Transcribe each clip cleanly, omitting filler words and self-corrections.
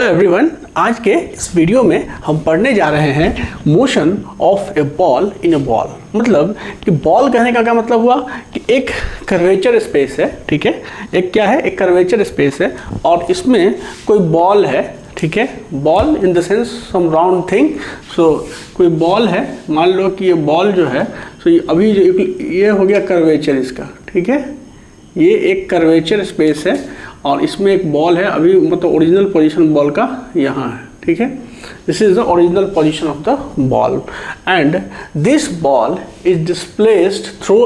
Everyone, आज के इस वीडियो में हम पढ़ने जा रहे हैं motion of A ball in a ball. मतलब कि बॉल कहने का क्या मतलब हुआ कि एक कर्वेचर स्पेस है, ठीक है। एक क्या है, एक कर्वेचर स्पेस है और इसमें कोई बॉल है, ठीक है। Ball in the sense some round thing. So कोई बॉल है, मान लो कि ये बॉल जो है, सो अभी जो ये हो गया कर्वेचर इसका, ठीक है। ये एक कर्वेचर स्पेस है और इसमें एक बॉल है, अभी मतलब ओरिजिनल पोजीशन बॉल का यहाँ है, ठीक है। This is the original position of the ball and this ball is displaced through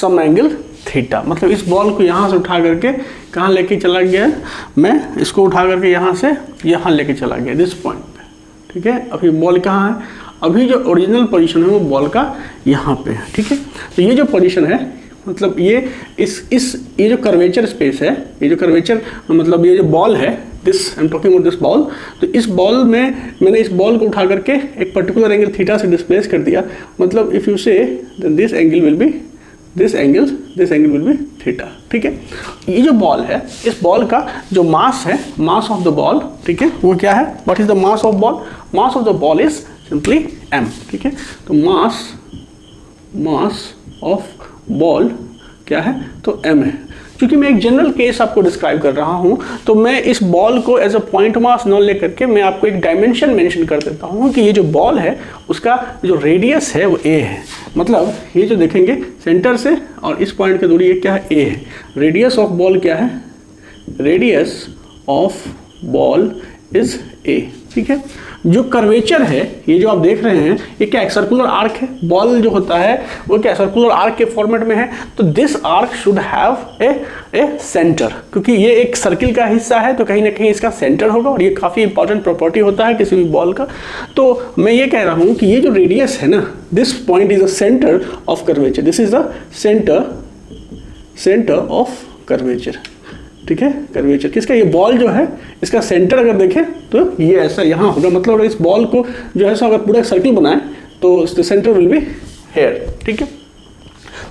some angle theta. मतलब इस बॉल को यहाँ से उठा करके कहाँ लेके चला गया, मैं इसको उठा करके यहाँ से यहाँ लेके चला गया, दिस पॉइंट पे, ठीक है। अभी बॉल कहाँ है, अभी जो ओरिजिनल पोजीशन है वो बॉल का यहाँ पे है, ठीक है। तो ये जो पोजीशन है, मतलब ये ये जो कर्वेचर स्पेस है, ये जो कर्वेचर मतलब ये जो बॉल है, this I am talking about this ball. तो इस बॉल में मैंने इस बॉल को उठा करके एक पर्टिकुलर एंगल थीटा से डिस्प्लेस कर दिया। मतलब if you say then this angle will be this angle will be theta, ठीक है। ये जो बॉल है, इस बॉल का जो मास है, मास ऑफ द बॉल, ठीक है, वो क्या है, what is the mass of ball? Mass of the ball is simply m, ठीक है। तो मास ऑफ बॉल क्या है, तो m है। क्योंकि मैं एक जनरल केस आपको डिस्क्राइब कर रहा हूं, तो मैं इस बॉल को एज अ पॉइंट मास न लेकर के मैं आपको एक डायमेंशन मेंशन कर देता हूं कि ये जो बॉल है उसका जो रेडियस है वो a है। मतलब ये जो देखेंगे सेंटर से और इस पॉइंट की दूरी ये क्या है, a है। रेडियस ऑफ बॉल क्या है, radius of ball is a, ठीक है। जो कर्वेचर है, ये जो आप देख रहे हैं, ये क्या एक सर्कुलर आर्क है। बॉल जो होता है वो क्या सर्कुलर आर्क के फॉर्मेट में है। तो this arc should have a centre, क्योंकि ये एक सर्किल का हिस्सा है तो कहीं ना कहीं इसका सेंटर होगा और ये काफ़ी इंपॉर्टेंट प्रॉपर्टी होता है किसी भी बॉल का। तो मैं ये कह रहा हूँ कि ये जो रेडियस है ना, this point is the centre of curvature, this is the centre of curvature, ठीक है। कर्वेचर किसका, ये बॉल जो है इसका सेंटर अगर देखें तो ये ऐसा यहाँ होगा। मतलब अगर इस बॉल को जो है सो अगर पूरा सर्किल बनाए तो सेंटर विल बी हेयर, ठीक है।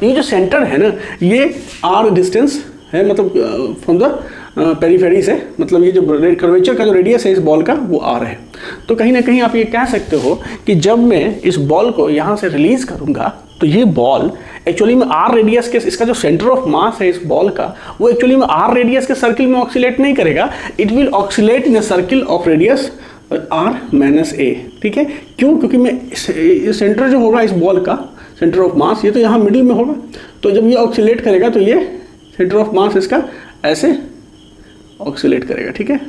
ये जो सेंटर है ना, ये r डिस्टेंस है, मतलब फ्रॉम द पेरीफेरी से, मतलब ये जो कर्वेचर का जो रेडियस है इस बॉल का वो r है। तो कहीं ना कहीं आप ये कह सकते हो कि जब मैं इस बॉल को यहाँ से रिलीज करूँगा तो ये बॉल एक्चुअली में r रेडियस के, इसका जो सेंटर ऑफ मास है इस बॉल का, वो एक्चुअली में r रेडियस के सर्किल में ऑक्सीलेट नहीं करेगा। It will oxalate in a circle of radius r minus a, ठीक है। क्यों? क्योंकि मैं सेंटर जो होगा इस बॉल का, सेंटर ऑफ मास, ये तो यहाँ मिडिल में होगा। तो जब ये ऑक्सीलेट करेगा तो ये सेंटर ऑफ मास इसका ऐसे ऑक्सीलेट करेगा, ठीक है।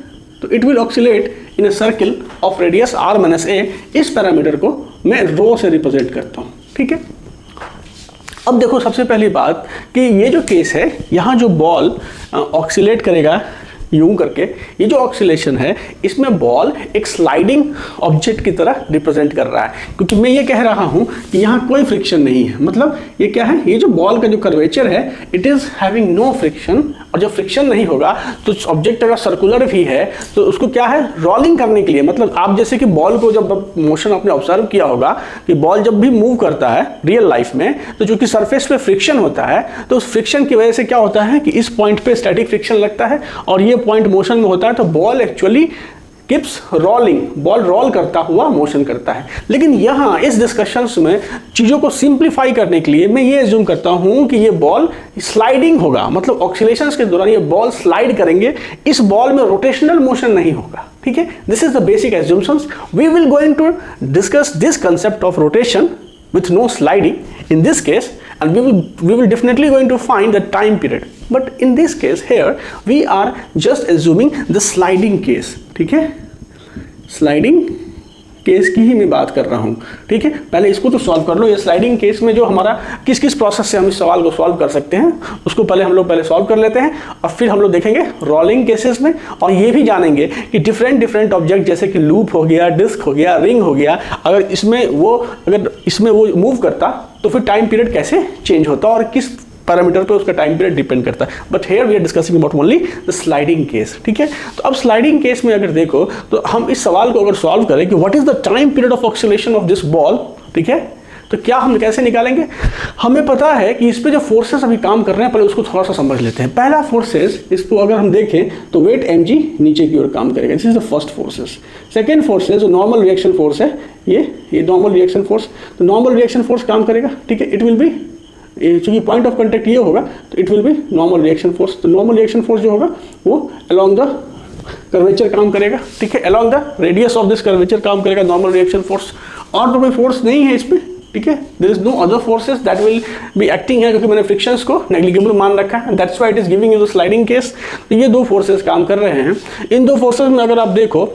तो it will oxalate in a circle of radius r minus a। इस पैरामीटर को मैं रो से रिप्रेजेंट करता हूँ, ठीक है। अब देखो सबसे पहली बात कि ये जो केस है, यहाँ जो बॉल ऑक्सीलेट करेगा यूं करके, ये जो ऑक्सीलेशन है इसमें बॉल एक स्लाइडिंग ऑब्जेक्ट की तरह रिप्रेजेंट कर रहा है, क्योंकि मैं ये कह रहा हूँ कि यहाँ कोई फ्रिक्शन नहीं है। मतलब ये क्या है, ये जो बॉल का जो कर्वेचर है it is having no friction. और जब फ्रिक्शन नहीं होगा तो ऑब्जेक्ट अगर सर्कुलर भी है तो उसको क्या है, रोलिंग करने के लिए, मतलब आप जैसे कि बॉल को जब मोशन आपने ऑब्जर्व किया होगा कि बॉल जब भी मूव करता है रियल लाइफ में, तो चूंकि सरफेस पे फ्रिक्शन होता है तो उस फ्रिक्शन की वजह से क्या होता है कि इस पॉइंट पे स्टैटिक फ्रिक्शन लगता है और ये पॉइंट मोशन में होता है, तो ball actually keeps rolling, ball roll करता हुआ मोशन करता है। लेकिन यहाँ इस डिस्कशंस में चीज़ों को सिंप्लीफाई करने के लिए मैं ये एज्यूम करता हूँ कि ये बॉल स्लाइडिंग होगा। मतलब ऑक्सीलेशंस के दौरान ये बॉल स्लाइड करेंगे, इस बॉल में रोटेशनल मोशन नहीं होगा, ठीक है। This is the basic assumptions. We will going to discuss this concept of rotation with no sliding in this case, and we will definitely going to find the time period, but in this case here we are just assuming the sliding case, ठीक है। Sliding case की ही मैं बात कर रहा हूँ, ठीक है। पहले इसको तो सॉल्व कर लो। ये स्लाइडिंग केस में जो हमारा किस किस प्रोसेस से हम इस सवाल को सॉल्व कर सकते हैं उसको पहले हम लोग सॉल्व कर लेते हैं और फिर हम लोग देखेंगे रोलिंग केसेस में, और ये भी जानेंगे कि डिफरेंट ऑब्जेक्ट जैसे कि लूप हो गया, डिस्क हो गया, रिंग हो गया, अगर इसमें वो मूव करता तो फिर टाइम पीरियड कैसे चेंज होता और किस पैरामीटर पे उसका टाइम पीरियड डिपेंड करता है। But here we are discussing about only the sliding case, ठीक है। तो अब स्लाइडिंग केस में अगर देखो तो हम इस सवाल को अगर सॉल्व करें कि what is the time period of oscillation of this ball, ठीक है, तो क्या हम कैसे निकालेंगे? हमें पता है कि इस पे जो फोर्सेस अभी काम कर रहे हैं, पहले उसको थोड़ा सा समझ लेते हैं। पहला फोर्सेस, इसको अगर हम देखें तो वेट mg नीचे की ओर काम करेगा, this is the first forces. Second forces जो नॉर्मल रिएक्शन फोर्स है, ये नॉर्मल रिएक्शन फोर्स, तो नॉर्मल रिएक्शन फोर्स काम करेगा, ठीक है। इट विल बी, चूंकि पॉइंट ऑफ कॉन्टैक्ट ये होगा तो it will B normal reaction force. तो नॉर्मल रिएक्शन फोर्स जो होगा वो अलोंग द कर्वेचर काम करेगा, ठीक है, along the radius of this curvature काम करेगा नॉर्मल रिएक्शन फोर्स। और तो कोई फोर्स नहीं है इसमें, ठीक है, there is no other forces that will be acting है, क्योंकि मैंने फ्रिक्शंस को नेग्लिजिबल मान रखा है, that's why it is giving you the sliding case. तो ये दो फोर्सेस काम कर रहे हैं। इन दो फोर्सेस में अगर आप देखो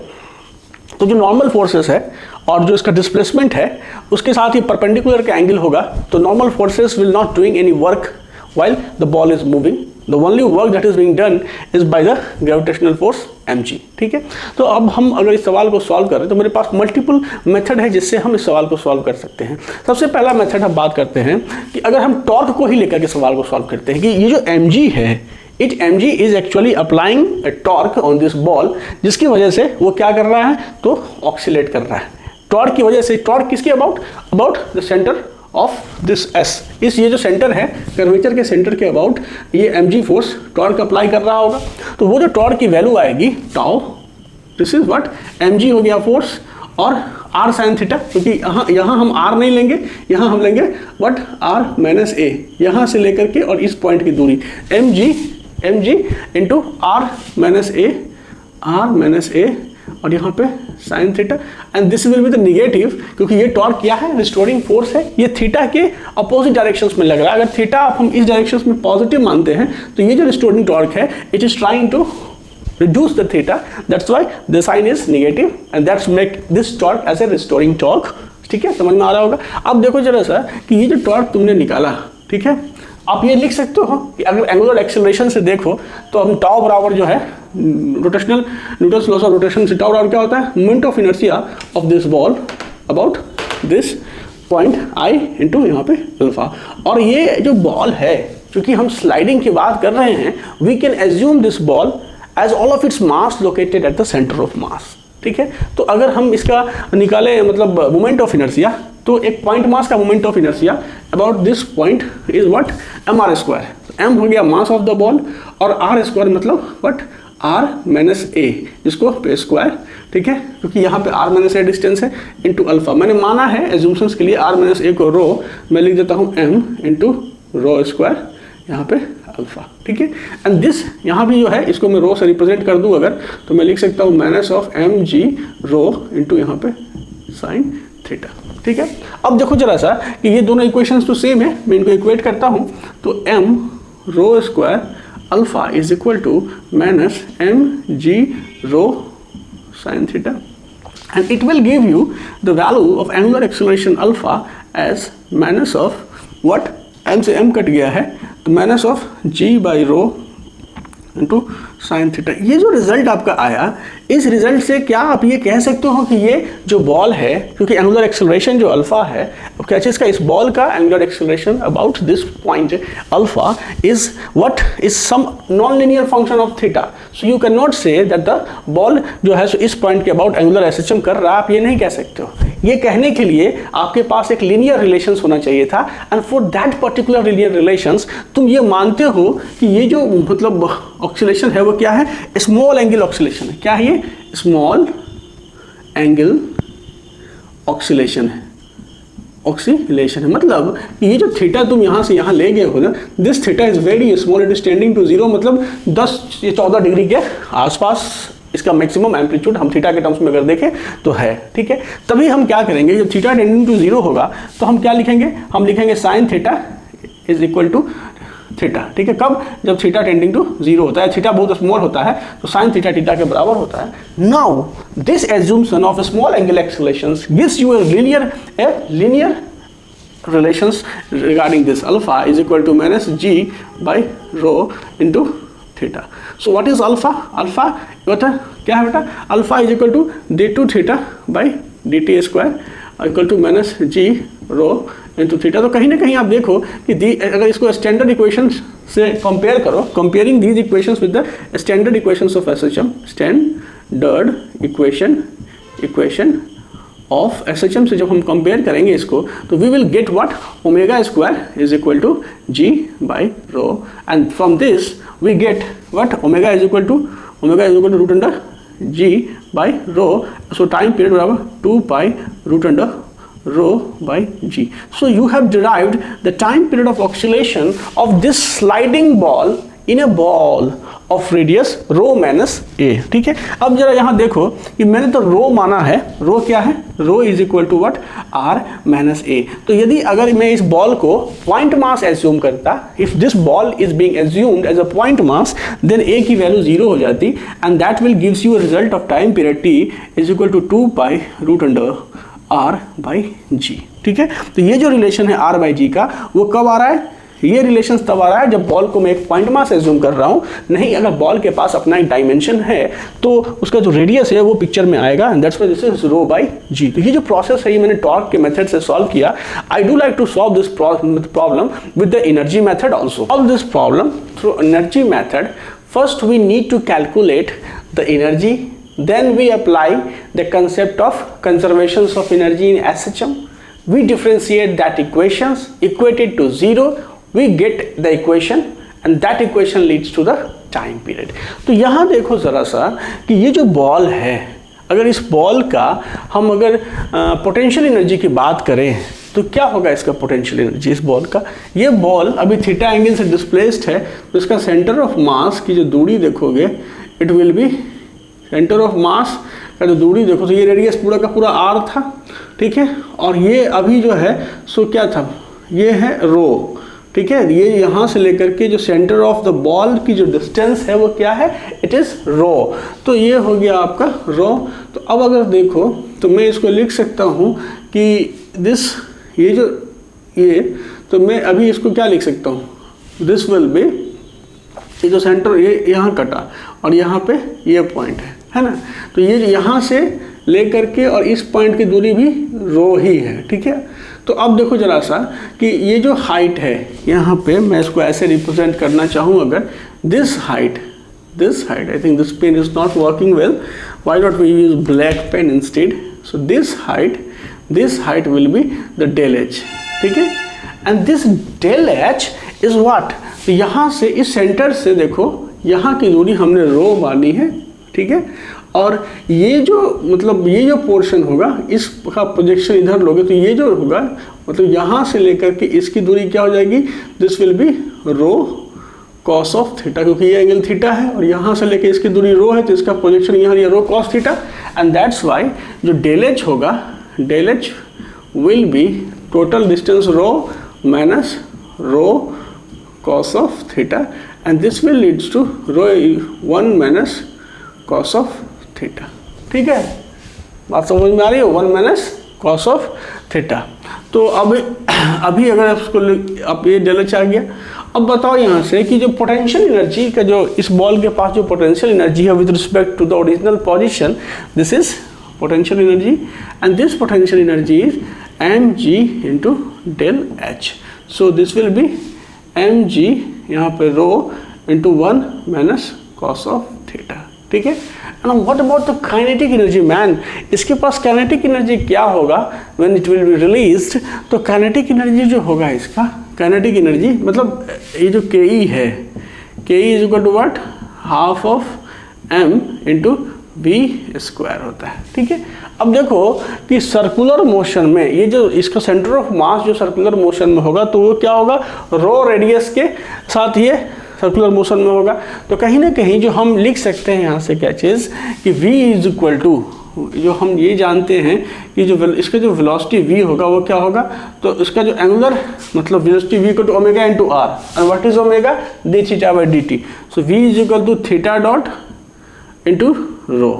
तो जो नॉर्मल फोर्सेस है और जो इसका डिस्प्लेसमेंट है उसके साथ ही परपेंडिकुलर का एंगल होगा, तो normal forces will not doing any work while the ball is moving. The only work that is being done is by the gravitational force mg, ठीक है। तो अब हम अगर इस सवाल को सॉल्व करें तो मेरे पास मल्टीपल मेथड है जिससे हम इस सवाल को सॉल्व कर सकते हैं। सबसे पहला मेथड हम बात करते हैं कि अगर हम टॉर्क को ही लेकर के सवाल को सॉल्व करते हैं कि ये जो mg है, it mg is actually applying a torque on this ball, जिसकी वजह से वो क्या कर रहा है, तो ऑक्सीलेट कर रहा है। टॉर्क की वजह से, टॉर्क किसके about the centre of this S, इस ये जो सेंटर है कर्वेचर के सेंटर के अबाउट ये mg फोर्स टॉर्क अप्लाई कर रहा होगा। तो वो जो टॉर्क की वैल्यू आएगी tau, this is what mg हो गया फोर्स, और r साइन थीटा, क्योंकि यहाँ हम r नहीं लेंगे, यहाँ हम लेंगे व्हाट r माइनस a, यहाँ से लेकर के और इस पॉइंट की दूरी mg into r minus a और यहाँ पे sine theta, and this will be the negative, क्योंकि ये टॉर्क क्या है, रिस्टोरिंग फोर्स है, ये थीटा के अपोजिट डायरेक्शंस में लग रहा है। अगर थीटा हम इस डायरेक्शंस में पॉजिटिव मानते हैं तो ये जो रिस्टोरिंग टॉर्क है it is trying to reduce the theta, that's why the sign is negative and that's make this torque as a restoring torque, ठीक है, समझ में आ रहा होगा। अब देखो जरा सा कि ये जो टॉर्क तुमने निकाला, ठीक है, आप ये लिख सकते हो कि अगर एंगुलर एक्सेलरेशन से देखो तो हम टाउ बराबर जो है rotational Newton's loss of rotation से टाउ बराबर क्या होता है, moment of inertia of this ball about this point I into यहाँ पे अल्फा। और ये जो बॉल है, क्योंकि हम स्लाइडिंग की बात कर रहे हैं, we can assume this ball as all of its mass located at the centre of mass, ठीक है। तो अगर हम इसका निकालें मतलब मोमेंट ऑफ इनर्शिया, तो एक पॉइंट मास का moment of inertia about this point is what M R square. M हो गया मास ऑफ द बॉल और आर स्क्वायर मतलब व्हाट आर माइनस ए, जिसको पे स्क्वायर, ठीक है, क्योंकि यहाँ पे आर माइनस ए डिस्टेंस है, इंटू अल्फा। मैंने माना है एज्यूम्शंस के लिए आर माइनस ए को रो, मैं लिख देता हूँ एम इंटू रो स्क्वायर यहाँ पे अल्फा, ठीक है। एंड दिस यहाँ भी जो है इसको मैं रो से रिप्रेजेंट कर दूँ अगर, तो मैं लिख सकता हूँ minus of M G rho into यहाँ पे साइन थीटा, ठीक है। अब देखो जरा सा कि ये दोनों इक्वेशंस तो सेम है, मैं इनको इक्वेट करता हूँ, तो M rho square alpha is equal to minus M G rho sine theta, and it will give you the value of angular acceleration alpha as minus of what, m से m cut गया है तो minus of g by rho into sine theta. ये जो result आपका आया, इस result से क्या आप ये कह सकते हो कि ये जो बॉल है, क्योंकि एंगुलर एक्सेलरेशन जो अल्फा है, क्या चीज़ का, इस बॉल का angular acceleration about this point alpha is what is some non linear function of theta. So you can not say that the ball जो है इस पॉइंट के अबाउट एंगुलर एसएचएम कर रहा है, आप ये नहीं कह सकते हो। ये कहने के लिए आपके पास एक लीनियर रिलेशंस होना चाहिए था, and for that particular linear relations तुम ये मानते हो कि ये जो मतलब ऑक्सीलेशन है वो क्या है, स्मॉल एंगल ऑक्सीलेशन है। क्या है ये, स्मॉल एंगल ऑक्सीलेशन है, ऑक्सीलेशन है। मतलब ये जो थीटा तुम यहाँ से यहाँ ले गए हो ना, this theta is very small, it is tending to zero, मतलब 10 या 14 डिग्री के आसपास इसका मैक्सिमम एम्पलीट्यूड हम थीटा के टर्म्स में अगर देखें तो है, ठीक है। तभी हम क्या करेंगे, जब थीटा टेंडिंग टू जीरो होगा तो हम क्या लिखेंगे, हम लिखेंगे sine theta is equal to theta, ठीक है। कब, जब थीटा टेंडिंग टू जीरो होता है, थीटा बहुत स्मॉल होता है तो साइन थीटा थीटा के बराबर होता है। Now this assumption of small angle accelerations gives you a linear relations regarding this alpha is equal to minus g by rho into theta. So what is alpha? Alpha बेटा क्या है बेटा, alpha is equal to d2 theta by dt square equal to minus g rho into theta। तो कहीं ना कहीं आप देखो कि अगर इसको स्टैंडर्ड इक्वेशंस से कंपेयर करो, comparing these equations with the standard equations of S H M, standard equation of SHM से जब हम कंपेयर करेंगे इसको, तो we will get what, omega square is equal to G by rho, and from this we get what, omega is equal to root under G by rho, so time period बराबर 2 pi root under rho by G. So you have derived the time period of oscillation of this sliding ball in a ball of radius rho minus a. ठीक है, अब जरा यहाँ देखो कि मैंने तो रो माना है, रो क्या है, rho is equal to what, r minus a. तो यदि अगर मैं इस बॉल को पॉइंट मास एज्यूम करता, if this ball is being assumed as a point mass, then a की वैल्यू 0 हो जाती, and that will gives you a result of time period t is equal to 2 pi root under R by g. ठीक है, तो ये जो relation है R by जी का, वो कब आ रहा है, ये रिलेशन तब आ रहा है जब बॉल को मैं एक पॉइंट मास एज्यूम कर रहा हूँ. नहीं, अगर बॉल के पास अपना एक डायमेंशन है तो उसका जो रेडियस है वो पिक्चर में आएगा, and that's why this is rho by g. तो ये जो प्रोसेस है ये मैंने टॉर्क के मेथड से सॉल्व किया. I do like to solve this problem with the energy method also. Solve this problem through energy method. First we need to calculate the energy, then we apply the concept of conservations of energy in SHM. We differentiate that equations, equate it to 0, we get the equation, and that equation leads to the time period. तो यहाँ देखो ज़रा सा कि ये जो ball है, अगर इस बॉल का हम अगर पोटेंशियल एनर्जी की बात करें तो क्या होगा इसका पोटेंशियल एनर्जी इस बॉल का. ये बॉल अभी थीटा एंगल से डिस्प्लेस्ड है, तो इसका सेंटर ऑफ मास की जो दूरी देखोगे, it will B centre of मास का जो दूरी देखो, तो ये रेडियस पूरा का पूरा r था. ठीक है, और ये अभी जो है सो क्या था, ये है रो. ठीक है, ये यहाँ से लेकर के जो सेंटर ऑफ द बॉल की जो डिस्टेंस है वो क्या है, इट इज़ रो. तो ये हो गया आपका रो. तो अब अगर देखो तो मैं इसको लिख सकता हूँ कि दिस, ये तो मैं अभी इसको क्या लिख सकता हूँ, दिस विल बी, ये जो सेंटर ये यहाँ कटा और यहाँ पे ये पॉइंट है ना, तो ये यहाँ से लेकर के और इस पॉइंट की दूरी भी रो ही है. ठीक है, तो अब देखो जरा सा कि ये जो हाइट है, यहाँ पे मैं इसको ऐसे रिप्रेजेंट करना चाहूँ, अगर this height, I think this pen is not working well, why not we use black pen instead. So this height will be the del H. ठीक है, and this del H is what, तो यहाँ से इस centre से देखो यहाँ की दूरी हमने रो मानी है. ठीक है, और ये जो मतलब ये जो पोर्शन होगा इसका प्रोजेक्शन इधर लोगे तो ये जो होगा मतलब यहाँ से लेकर के इसकी दूरी क्या हो जाएगी, this will be row cos of theta, क्योंकि ये एंगल थीटा है और यहाँ से लेकर इसकी दूरी रो है, तो इसका प्रोजेक्शन यहाँ ये rho cos theta. And that's why जो डेल एच होगा, del H will be total distance rho minus rho cos of theta, and this will leads to rho 1 minus cos of theta. ठीक है, बात समझ में आ रही है, 1 minus cos of theta. तो अभी अगर इसको अब ये डेल एच आ गया. अब बताओ यहाँ से कि जो पोटेंशियल एनर्जी का जो इस बॉल के पास जो पोटेंशियल एनर्जी है with respect to the original position, this is potential energy, and this potential energy is mg into del h. So this will be mg यहाँ पे rho into 1 minus cos of theta. ठीक है, and what about the kinetic energy man, इसके पास kinetic energy क्या होगा when it will be released. तो kinetic energy जो होगा इसका, काइनेटिक एनर्जी मतलब ये जो के है, K is equal to what, half of m into v square होता है. ठीक है, अब देखो कि सर्कुलर मोशन में ये जो इसका सेंटर ऑफ मास जो सर्कुलर मोशन में होगा तो वो क्या होगा, रो रेडियस के साथ ये सर्कुलर मोशन में होगा. तो कहीं ना कहीं जो हम लिख सकते हैं यहाँ से क्या चीज़ कि v इज इक्वल टू, जो हम ये जानते हैं कि जो इसका जो वेलोसिटी v होगा वो क्या होगा, तो इसका जो एंगुलर मतलब velocity v equal to omega into r, and what is omega, D theta by D T. So v is equal to theta dot into rho.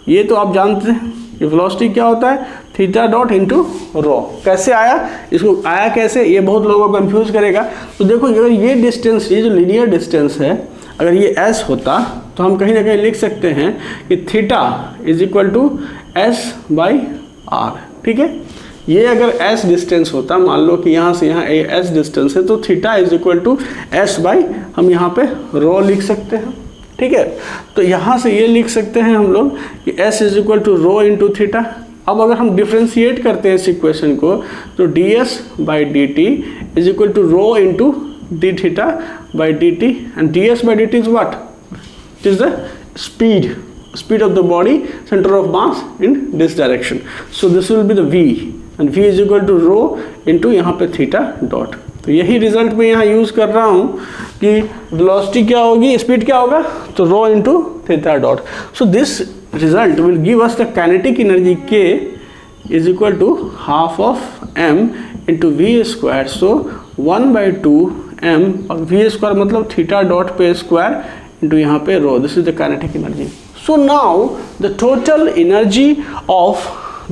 ये तो आप जानते हैं ये वेलोसिटी क्या होता है, थीटा डॉट इंटू रो. कैसे आया, इसको आया कैसे, ये बहुत लोगों को कंफ्यूज करेगा. तो देखो अगर ये डिस्टेंस, ये जो लीनियर डिस्टेंस है, अगर ये s होता तो हम कहीं ना कहीं लिख सकते हैं कि theta is equal to s by r. ठीक है, ये अगर s डिस्टेंस होता, मान लो कि यहाँ से यहाँ s डिस्टेंस है, तो theta is equal to s by हम यहाँ पे रो लिख सकते हैं. ठीक है, तो यहाँ से ये लिख सकते हैं हम लोग कि s is equal to rho into theta. अब अगर हम डिफ्रेंशिएट करते हैं इस इक्वेशन को तो ds by D t is equal to rho into d theta by D t and ds by D t is what? It is the speed of the body, center of mass in this direction. So this will be the v and v is equal to rho into यहाँ पे theta dot. तो यही result मैं यहाँ use कर रहा हूँ कि वेलोसिटी क्या होगी, स्पीड क्या होगा, तो rho into theta dot. So this result will give us the kinetic energy k is equal to half of m into v square. सो 1/2 m और वी स्क्वायर मतलब थीटा डॉट पे स्क्वायर इंटू यहाँ पे rho. This is the kinetic energy. So now the total energy of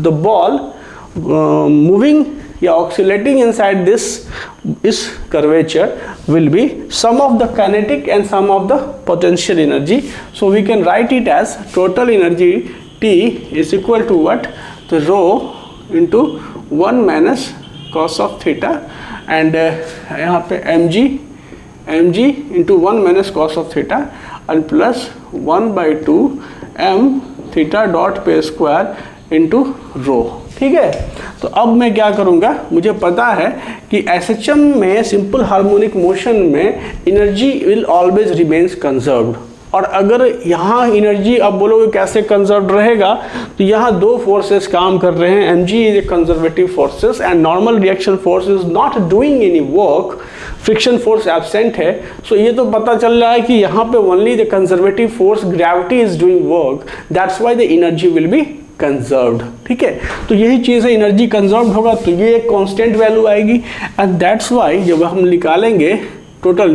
the ball moving oscillating inside this curvature will be sum of the kinetic and sum of the potential energy. So we can write it as total energy T is equal to what? The rho into 1 minus cos of theta and यहाँ पे mg into 1 minus cos of theta and plus 1/2 m theta dot पे square into रो. ठीक है, तो अब मैं क्या करूँगा, मुझे पता है कि SHM में सिंपल हार्मोनिक मोशन में energy will always remains conserved. और अगर यहाँ एनर्जी अब बोलोगे कैसे कंजर्व रहेगा, तो यहाँ दो फोर्सेस काम कर रहे हैं. mg is a conservative forces and normal reaction force is not doing any work. Friction force absent है. सो ये तो पता चल रहा है कि यहाँ पे only the conservative force gravity is doing work. That's why the energy will be conserved. ठीक है, तो यही चीज़ है, एनर्जी कंजर्व्ड होगा तो ये एक कांस्टेंट वैल्यू आएगी. एंड दैट्स व्हाई जब हम निकालेंगे टोटल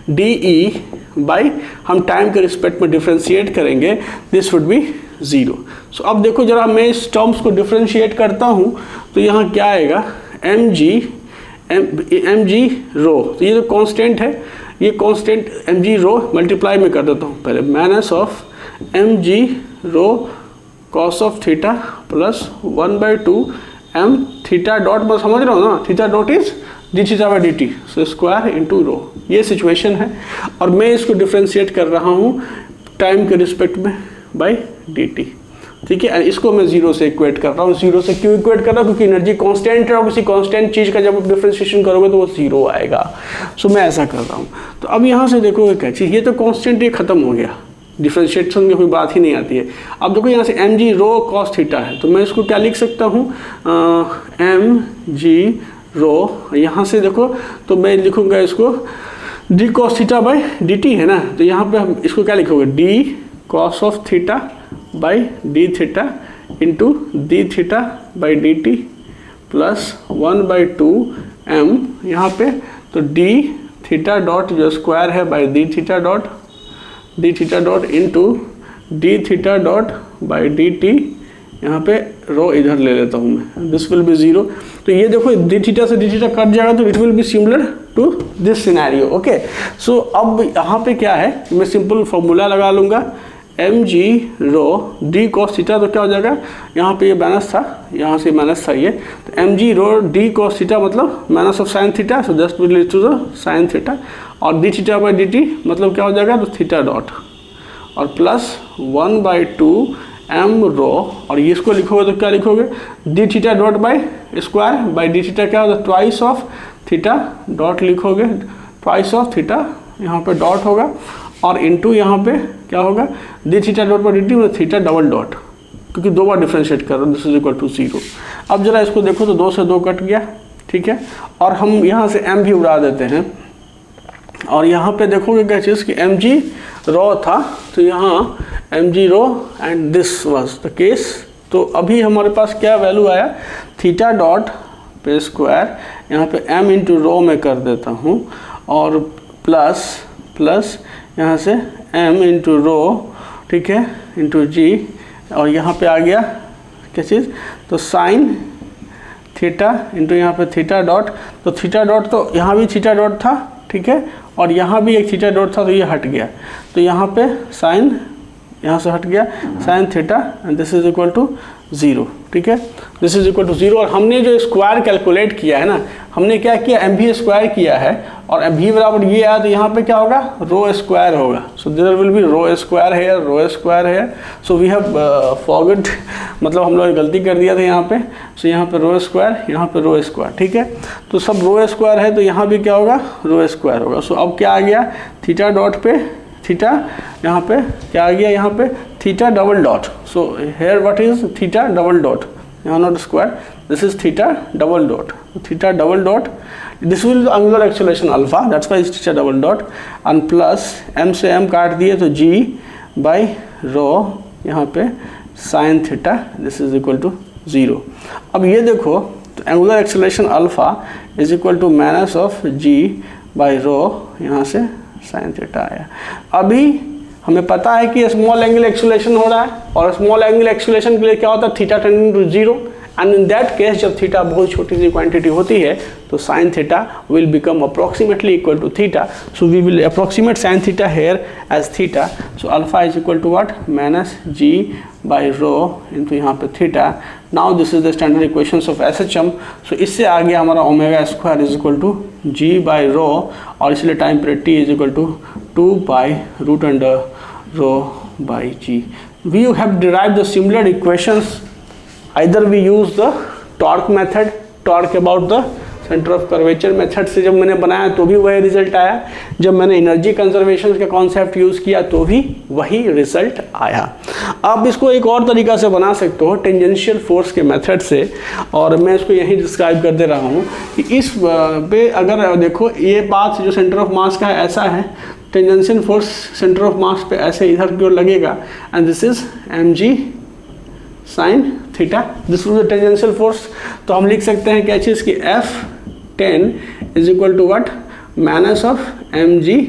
डी बाई हम टाइम के रिस्पेक्ट में डिफ्रेंशिएट करेंगे, दिस वुड बी 0. सो अब देखो जरा मैं इस टर्म्स को डिफ्रेंशिएट करता हूँ तो यहाँ क्या आएगा, mg रो. तो ये जो कांस्टेंट है, ये कांस्टेंट mg रो मल्टीप्लाई में कर देता हूँ पहले, minus of mg rho cos of theta plus 1/2 m theta dot. मैं समझ रहा हूँ ना, theta dot is d theta by D T so square into rho. ये सिचुएशन है और मैं इसको डिफ्रेंशिएट कर रहा हूँ टाइम के रिस्पेक्ट में बाई डी टी. ठीक है, इसको मैं 0 से इक्वेट कर रहा हूँ. 0 से क्यों इक्वेट कर रहा हूँ, क्योंकि एनर्जी कांस्टेंट है और किसी कांस्टेंट चीज़ का जब आप डिफ्रेंशिएशन करोगे तो वो 0 आएगा. सो मैं ऐसा कर रहा हूँ. तो अब यहाँ से देखोगे क्या चीज़, ये तो कांस्टेंट ये खत्म हो गया, डिफ्रेंशिएशन में कोई बात ही नहीं आती है. अब देखो यहाँ से mg रो cos थीटा है, तो मैं इसको क्या लिख सकता हूँ, mg रो. यहाँ से देखो तो मैं लिखूँगा इसको d cos theta by D T है ना, तो यहाँ पे हम इसको क्या लिखोगे, d cos of theta by d theta into d theta by D T plus 1/2 m यहाँ पे, तो d थीटा डॉट जो स्क्वायर है by d theta dot into d theta dot by D T. यहाँ पे रो इधर ले लेता हूँ मैं, दिस विल बी 0. तो ये देखो डी थीटा से डी थीटा कट जाएगा तो it will be similar to this scenario. Okay, so अब यहाँ पे क्या है, मैं सिंपल फॉर्मूला लगा लूँगा, mg rho d cos theta. तो क्या हो जाएगा, यहाँ पे ये माइनस था, यहाँ से माइनस था ये, तो mg rho d cos theta मतलब minus of sine theta, so just will to the sine theta. और d theta by D t मतलब क्या हो जाएगा, तो थीटा डॉट और प्लस 1/2 m रो. और ये इसको लिखोगे तो क्या लिखोगे, d theta dot by square by d theta क्या होगा, ट्वाइस ऑफ थीटा डॉट लिखोगे, ट्वाइस ऑफ थीटा यहाँ पे डॉट होगा और इनटू यहाँ पे क्या होगा, d theta dot by D t मतलब थीटा डबल डॉट, क्योंकि दो बार डिफ्रेंशिएट कर रहा हूँ. This is equal to 0. अब जरा इसको देखो तो 2 से 2 कट गया. ठीक है, और हम यहाँ से m भी उड़ा देते हैं और यहाँ पे देखोगे क्या चीज़ कि mg रो था, तो यहाँ mg rho and this was the case. तो अभी हमारे पास क्या वैल्यू आया, थीटा डॉट पे स्क्वायर यहाँ पे m इंटू रो में कर देता हूँ और प्लस यहाँ से m इंटू रो, ठीक है, इंटू g और यहाँ पे आ गया क्या चीज़, तो साइन थीटा इंटू यहाँ पे थीटा डॉट. तो थीटा डॉट तो यहाँ भी थीटा डॉट था, ठीक है, और यहाँ भी एक थीटा डॉट था तो ये हट गया. तो यहाँ पे साइन यहाँ से हट गया, sine theta and this is equal to 0. ठीक है, दिस इज इक्वल टू 0. और हमने जो स्क्वायर कैलकुलेट किया है ना, हमने क्या किया, एम भी स्क्वायर किया है और एम भी बराबर ये आया, तो यहाँ पे क्या होगा, रो स्क्वायर होगा. So there will be rho square है, रो स्क्वायर है. सो वी हैव फॉरगॉट मतलब हम लोग गलती कर दिया था यहाँ पे। सो यहाँ पे रो स्क्वायर, यहाँ पे रो स्क्वायर, ठीक है। तो सब रो स्क्वायर है तो यहाँ भी क्या होगा, रो स्क्वायर होगा। सो अब क्या आ गया, थीटा डॉट पे थीटा, यहाँ पे क्या आ गया, यहाँ पे theta double dot. So here what is theta double dot, यहाँ not square, this is theta double dot. Theta double dot, this will angular acceleration alpha, that's why theta double dot, and plus m से m काट दिए तो g by rho यहाँ पे sine theta, this is equal to 0। अब ये देखो तो angular acceleration alpha is equal to minus of g by rho यहाँ से साइन थीटा आया। अभी हमें पता है कि स्मॉल एंगल एक्सेलरेशन हो रहा है, और स्मॉल एंगल एक्सेलरेशन के लिए क्या होता है, theta tending to 0, and in that case जब थीटा बहुत छोटी सी क्वांटिटी होती है तो sine theta will become approximately equal to theta. So we will approximate sine theta here as theta. So alpha is equal to what, minus g by rho into यहाँ पे theta. Now this is the standard equations of SHM। So इससे आ गया हमारा omega square is equal to ji by rho, और इसलिए time period T is equal to 2 by root under rho by g. We have derived the similar equations, either we use the torque method, torque about the centre of curvature method से जब मैंने बनाया तो भी वही result आया, जब मैंने एनर्जी कंजर्वेशन का कॉन्सेप्ट यूज़ किया तो भी वही रिजल्ट आया। आप इसको एक और तरीका से बना सकते हो, टेंजेंशियल फोर्स के मेथड से, और मैं इसको यही डिस्क्राइब कर दे रहा हूँ कि इस पे अगर देखो ये बात जो सेंटर ऑफ मास का है ऐसा है, tangential force centre of mass पे ऐसे इधर की ओर लगेगा, and this is mg sine theta, this is the tangential force. तो हम लिख सकते हैं क्या चीज़ की F10 is equal to what, minus of mg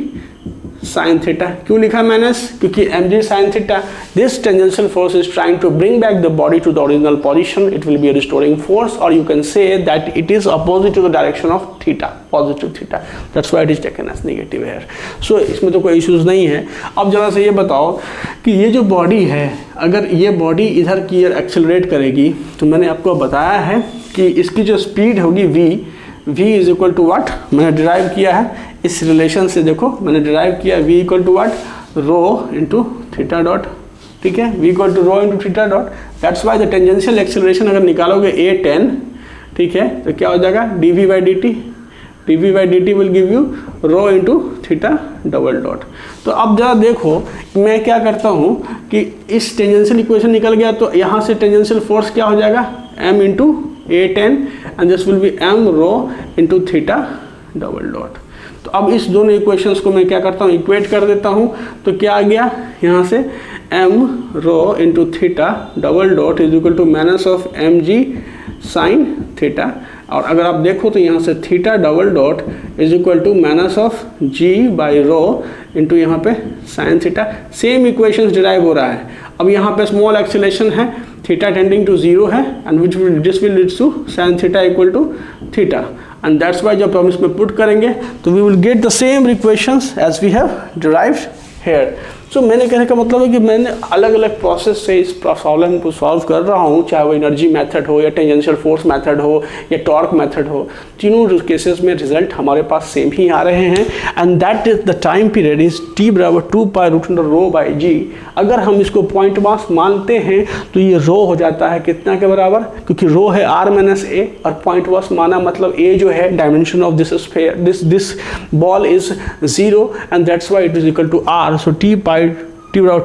sine theta. क्यों लिखा माइनस, क्योंकि mg sine theta, this tangential force is trying to bring back the body to the original position, it will be a restoring force, और you can say that it is opposite to the direction of theta, positive theta, that's why it is taken as negative here. So इसमें तो कोई issues नहीं है। अब जरा से ये बताओ कि ये जो बॉडी है, अगर ये बॉडी इधर की ओर एक्सेलरेट करेगी तो मैंने आपको बताया है कि इसकी जो स्पीड होगी v is equal to what, मैंने डिराइव किया है इस रिलेशन से, देखो मैंने डिराइव किया v equal to what, rho into theta dot, ठीक है, v equal to rho into theta dot. That's why the tangential acceleration अगर निकालोगे a10, ठीक है, तो क्या हो जाएगा dv by dt will give you rho into theta double dot. तो अब जरा देखो मैं क्या करता हूँ कि इस टेंजेंशियल इक्वेशन निकल गया तो यहाँ से टेंजेंशियल फोर्स क्या हो जाएगा, m into a10, and this will be m rho into theta double dot. तो अब इस दोनों इक्वेशंस को मैं क्या करता हूँ, इक्वेट कर देता हूँ, तो क्या आ गया यहाँ से m rho into theta double dot is equal to minus of mg sine theta, और अगर आप देखो तो यहाँ से theta double dot is equal to minus of g by rho into यहाँ पे sine theta. Same equations derive हो रहा है। अब यहाँ पे स्मॉल एक्सेलरेशन है, थीटा टेंडिंग टू 0 है, and which will this will leads to sine theta equal to theta, and that's why जब हम इसमें पुट करेंगे तो we will get the same equations as we have derived here. So मैंने कहने का मतलब है कि मैंने अलग अलग प्रोसेस से इस प्रॉब्लम को सॉल्व कर रहा हूँ, चाहे वो एनर्जी मेथड हो या टेंजेंशियल फोर्स मेथड हो या टॉर्क मेथड हो, तीनों केसेस में रिजल्ट हमारे पास सेम ही आ रहे हैं, and that is the time period is t बराबर 2 pi root under rho by g. अगर हम इसको पॉइंट मास मानते हैं तो ये रो हो जाता है कितना के बराबर, क्योंकि रो है r माइनस ए, और पॉइंट मास माना मतलब a जो है dimension of this sphere, this ball is 0, and that's why it is equal to r। So t बराबर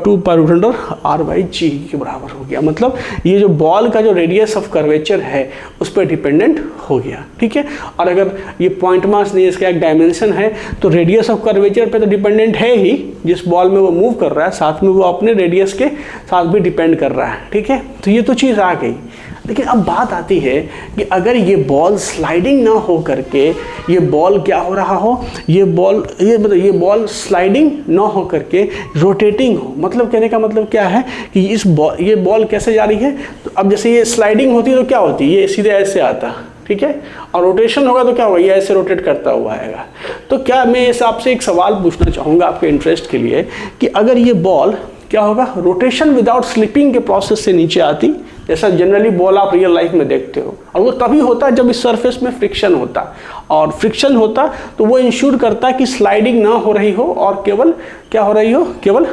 2 pi root under r by g के बराबर हो गया। मतलब ये जो बॉल का जो रेडियस ऑफ कर्वेचर है उस पर डिपेंडेंट हो गया, ठीक है। और अगर ये पॉइंट मास नहीं, इसका एक डायमेंशन है, तो रेडियस ऑफ कर्वेचर पे तो डिपेंडेंट है ही, जिस बॉल में वो मूव कर रहा है साथ में वो अपने रेडियस के साथ भी डिपेंड कर रहा है, ठीक है। तो ये तो चीज़ आ गई। लेकिन अब बात आती है कि अगर ये बॉल स्लाइडिंग ना हो करके ये बॉल क्या हो रहा हो, ये बॉल स्लाइडिंग ना हो करके रोटेटिंग हो, मतलब कहने का मतलब क्या है कि ये बॉल कैसे जा रही है, तो अब जैसे ये स्लाइडिंग होती है तो क्या होती है, ये सीधे ऐसे आता, ठीक है, और रोटेशन होगा तो क्या होगा, ये ऐसे रोटेट करता हुआ आएगा। तो क्या मैं इस आपसे एक सवाल पूछना चाहूँगा आपके इंटरेस्ट के लिए कि अगर ये बॉल क्या होगा, रोटेशन विदाउट स्लिपिंग के प्रोसेस से नीचे आती, जैसा जनरली बॉल आप रियल लाइफ में देखते हो, और वो तभी होता है जब इस सरफेस में फ्रिक्शन होता, और फ्रिक्शन होता तो वो इंश्योर करता है कि स्लाइडिंग ना हो रही हो और केवल क्या हो रही हो, केवल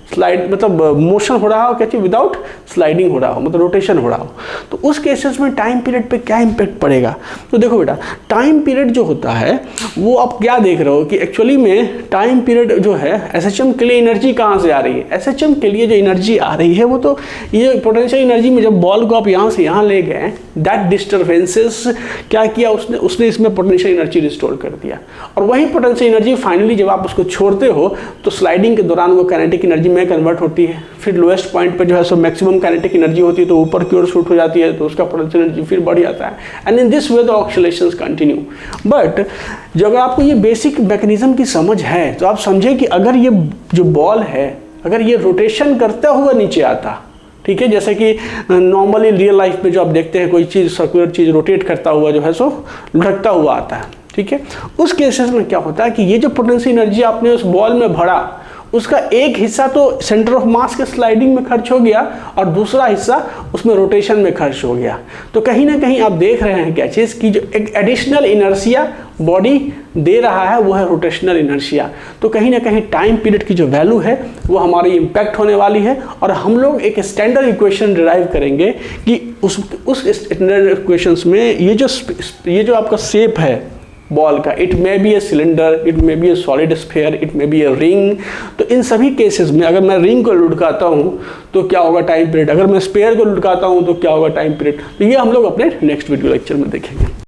स्लाइड मतलब मोशन हो रहा हो, क्या चीज़ विदाउट स्लाइडिंग हो रहा हो, मतलब रोटेशन हो रहा हो, तो उस केसेस में टाइम पीरियड पे क्या इम्पैक्ट पड़ेगा। तो देखो बेटा, टाइम पीरियड जो होता है वो आप क्या देख रहे हो कि एक्चुअली में टाइम पीरियड जो है एसएचएम के लिए एनर्जी कहाँ से आ रही है, एसएचएम के लिए जो एनर्जी आ रही है वो तो ये पोटेंशियल एनर्जी में जब बॉल को आप यहाँ से यहाँ ले गए, दैट डिस्टर्बेंसेस क्या किया उसने इसमें पोटेंशियल एनर्जी रिस्टोर कर दिया, और वही पोटेंशियल एनर्जी फाइनली जब आप उसको छोड़ते हो तो स्लाइडिंग के दौरान वो काइनेटिक एनर्जी में कन्वर्ट होती है, फिर लोएस्ट पॉइंट पे जो है सो मैक्सिमम काइनेटिक एनर्जी होती है, तो ऊपर की ओर शूट हो जाती है, तो उसका पोटेंशियल एनर्जी फिर बढ़ जाता है, and in this way the oscillations continue. But जो अगर आपको ये बेसिक मैकेनिज्म की समझ है तो आप समझे कि अगर ये जो बॉल है अगर ये रोटेशन करता हुआ नीचे आता, ठीक है, जैसे कि नॉर्मली रियल लाइफ में जो आप देखते हैं कोई चीज़ सर्कुलर चीज़ रोटेट करता हुआ जो है सो लुढ़कता हुआ आता है, ठीक है, उस केसेस में क्या होता है कि ये जो पोटेंशियल एनर्जी आपने उस बॉल में भरा उसका एक हिस्सा तो सेंटर ऑफ मास के स्लाइडिंग में खर्च हो गया और दूसरा हिस्सा उसमें रोटेशन में खर्च हो गया। तो कहीं ना कहीं आप देख रहे हैं क्या चीज़ की जो एक एडिशनल इनर्शिया बॉडी दे रहा है वो है रोटेशनल इनर्शिया। तो कहीं ना कहीं टाइम पीरियड की जो वैल्यू है वो हमारी इम्पैक्ट होने वाली है, और हम लोग एक स्टैंडर्ड इक्वेशन डिराइव करेंगे कि उस स्टैंडर्ड इक्वेशंस में ये जो आपका शेप है बॉल का, it may be a cylinder, it may be A solid sphere, it may be a ring, तो इन सभी केसेस में अगर मैं रिंग को लुढ़काता हूँ तो क्या होगा टाइम पीरियड, अगर मैं स्फीयर को लुढ़काता हूँ तो क्या होगा टाइम पीरियड, तो ये हम लोग अपने नेक्स्ट वीडियो लेक्चर में देखेंगे।